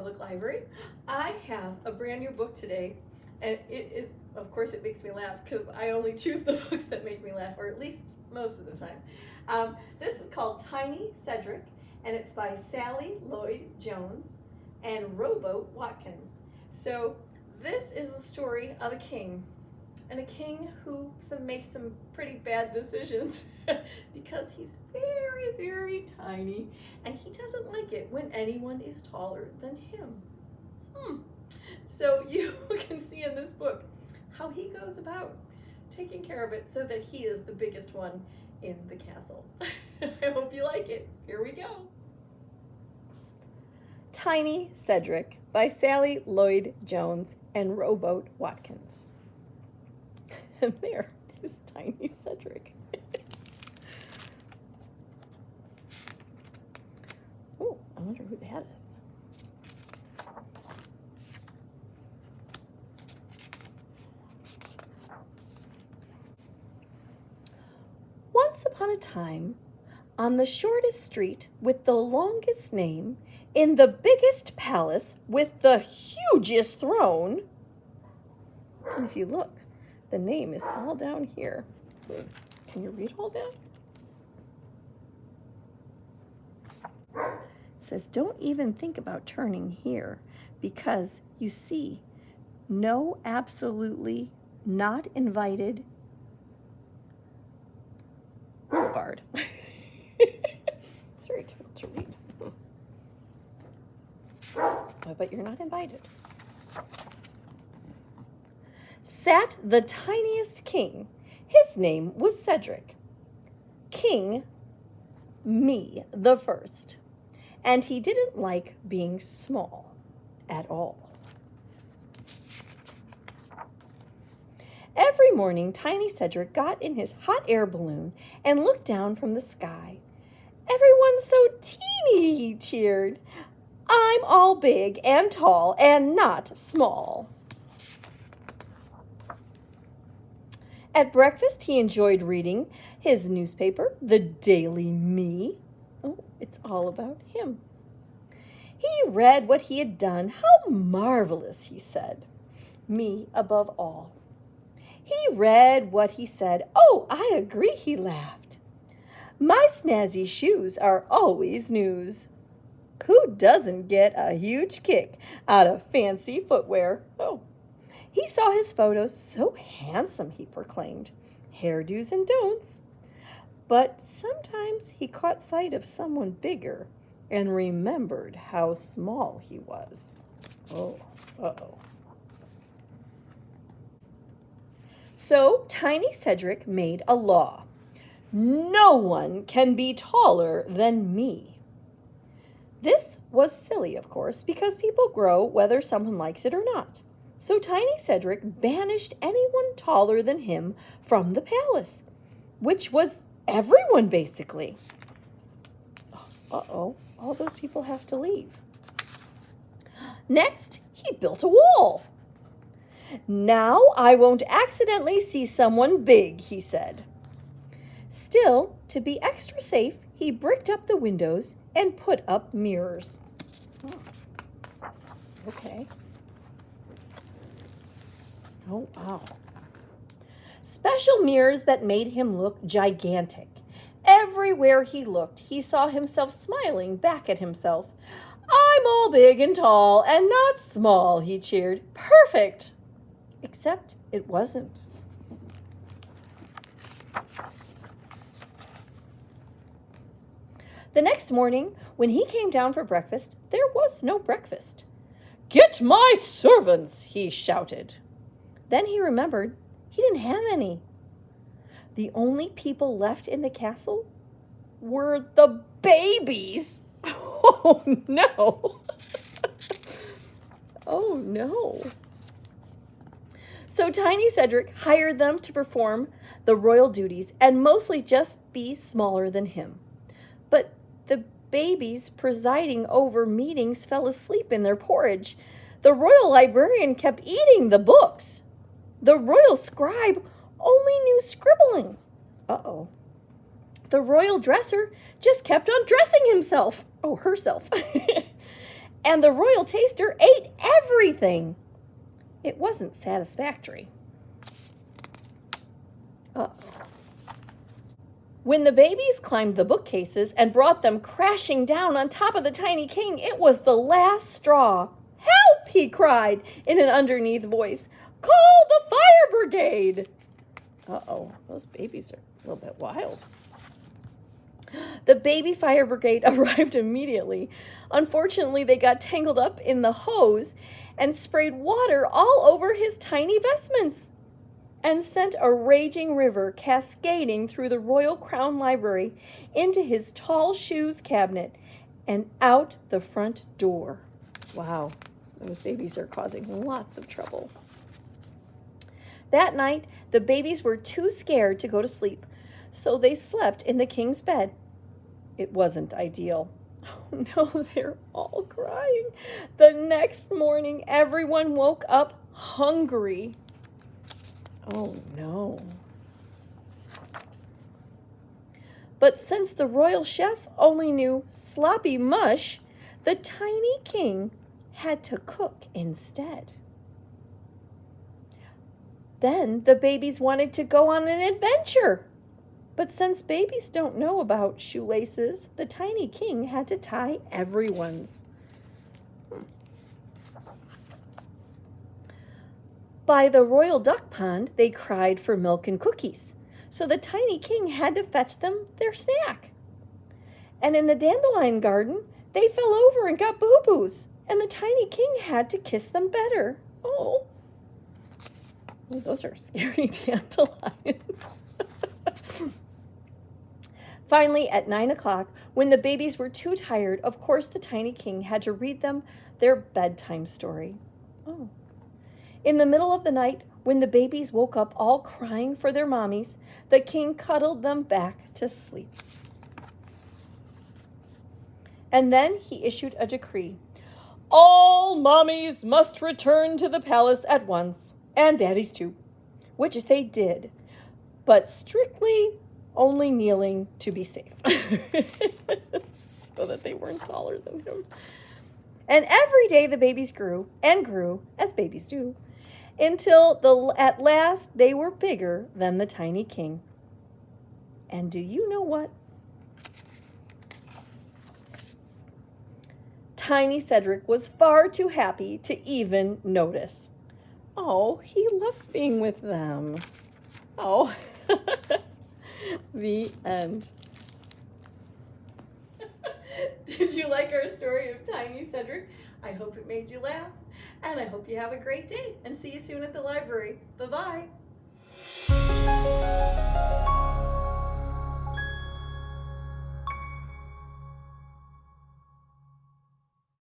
Public Library. I have a brand new book today, and it is, of course, it makes me laugh because I only choose the books that make me laugh, or at least most of the time. This is called Tiny Cedric, and it's by Sally Lloyd-Jones and Rowboat Watkins. So this is the story of a king, and a king who makes some pretty bad decisions because he's very, very tiny, and he doesn't like it when anyone is taller than him. So you can see in this book how he goes about taking care of it so that he is the biggest one in the castle. I hope you like it. Here we go. Tiny Cedric by Sally Lloyd-Jones and Rowboat Watkins. And there is Tiny Cedric. Oh, I wonder who that is. Once upon a time, on the shortest street with the longest name, in the biggest palace with the hugest throne, and if you look, the name is all down here. Can you read all that? It says, don't even think about turning here because you see, no, absolutely not invited boulevard. It's very difficult to read. But you're not invited. Sat the tiniest king. His name was Cedric. King me the first. And he didn't like being small at all. Every morning, Tiny Cedric got in his hot air balloon and looked down from the sky. Everyone's so teeny, he cheered. I'm all big and tall and not small. At breakfast, he enjoyed reading his newspaper, the Daily Me. Oh, it's all about him. He read what he had done. How marvelous, he said. Me above all. He read what he said. Oh, I agree, he laughed. My snazzy shoes are always news. Who doesn't get a huge kick out of fancy footwear? Oh, he saw his photos. So handsome, he proclaimed. Hairdos and don'ts. But sometimes he caught sight of someone bigger and remembered how small he was. Oh, uh-oh. So Tiny Cedric made a law. No one can be taller than me. This was silly, of course, because people grow whether someone likes it or not. So Tiny Cedric banished anyone taller than him from the palace, which was everyone, basically. Uh-oh, all those people have to leave. Next, he built a wall. Now I won't accidentally see someone big, he said. Still, to be extra safe, he bricked up the windows and put up mirrors. Oh, okay. Oh, wow. Special mirrors that made him look gigantic. Everywhere he looked, he saw himself smiling back at himself. I'm all big and tall and not small, he cheered. Perfect! Except it wasn't. The next morning, when he came down for breakfast, there was no breakfast. Get my servants, he shouted. Then he remembered he didn't have any. The only people left in the castle were the babies. Oh, no. Oh, no. So Tiny Cedric hired them to perform the royal duties and mostly just be smaller than him. But the babies presiding over meetings fell asleep in their porridge. The royal librarian kept eating the books. The royal scribe only knew scribbling. Uh-oh. The royal dresser just kept on dressing himself. Oh, herself. and the royal taster ate everything. It wasn't satisfactory. When the babies climbed the bookcases and brought them crashing down on top of the tiny king, it was the last straw. "Help!" he cried in an underneath voice. "Call the fire brigade!" Uh-oh, those babies are a little bit wild. The baby fire brigade arrived immediately. Unfortunately, they got tangled up in the hose and sprayed water all over his tiny vestments and sent a raging river cascading through the Royal Crown Library into his tall shoes cabinet and out the front door. Wow, those babies are causing lots of trouble. That night, the babies were too scared to go to sleep, so they slept in the king's bed. It wasn't ideal. Oh no, they're all crying. The next morning, everyone woke up hungry. Oh no. But since the royal chef only knew sloppy mush, the tiny king had to cook instead. Then the babies wanted to go on an adventure. But since babies don't know about shoelaces, the tiny king had to tie everyone's. By the royal duck pond, they cried for milk and cookies, so the tiny king had to fetch them their snack. And in the dandelion garden, they fell over and got boo-boos, and the tiny king had to kiss them better. Oh, those are scary dandelions. Finally, at 9 o'clock, when the babies were too tired, of course the tiny king had to read them their bedtime story. Oh. In the middle of the night, when the babies woke up all crying for their mommies, the king cuddled them back to sleep. And then he issued a decree. All mommies must return to the palace at once, and daddies too, which they did, but strictly only kneeling to be safe, so that they weren't taller than him. And every day the babies grew and grew, as babies do, until at last they were bigger than the tiny king. And do you know what? Tiny Cedric was far too happy to even notice. Oh, he loves being with them. Oh. The end. Did you like our story of Tiny Cedric? I hope it made you laugh, and I hope you have a great day, and see you soon at the library. Bye-bye.